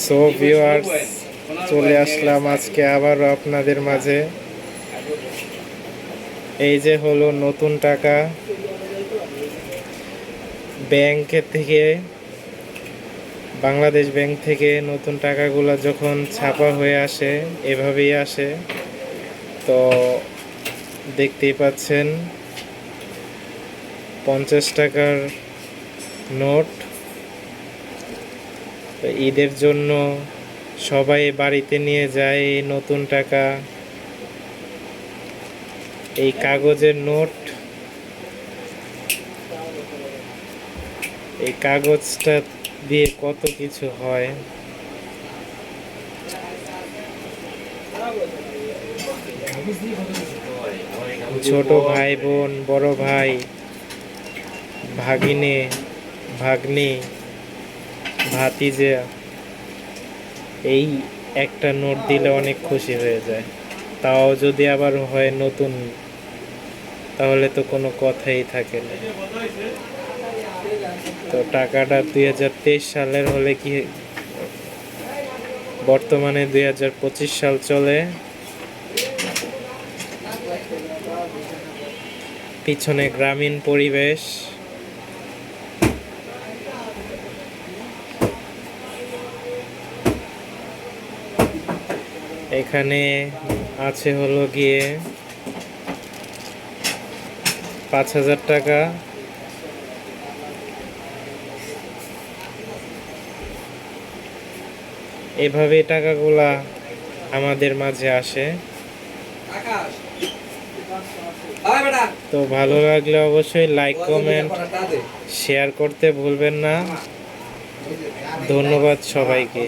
So viewers, চলে আসলাম আজকে আবারও আপনাদের মাঝে। এই যে হলো নতুন টাকা ব্যাংকের থেকে, বাংলাদেশ ব্যাংক থেকে নতুন টাকাগুলো যখন ছাপা হয়ে আসে এভাবেই আসে। তো দেখতেই পাচ্ছেন 50 টাকার নোট। ঈদের জন্য সবাই বাড়িতে নিয়ে যায় এই নতুন টাকা, এই কাগজের নোট। এই কাগজটা দিয়ে কত কিছু হয়। ছোট ভাই বোন, বড় ভাই, ভাগিনে, ভাগ্নি, ভাতিজা এই একটা নোট দিলে অনেক খুশি হয়ে যায়। তাও যদি আবার হয় নতুন, তাহলে তো কোনো কথাই থাকে না। তো টাকাটা 2023 সালের হলে কি, বর্তমানে 2025 সাল চলে। পিছনে গ্রামীণ পরিবেশ। এখানে আছে হলো গিয়ে 5,000 টাকা। এভাবে টাকাগুলা আমাদের মাঝে আসে। তো ভালো লাগলে অবশ্যই লাইক, কমেন্ট, শেয়ার করতে ভুলবেন না। ধন্যবাদ সবাইকে।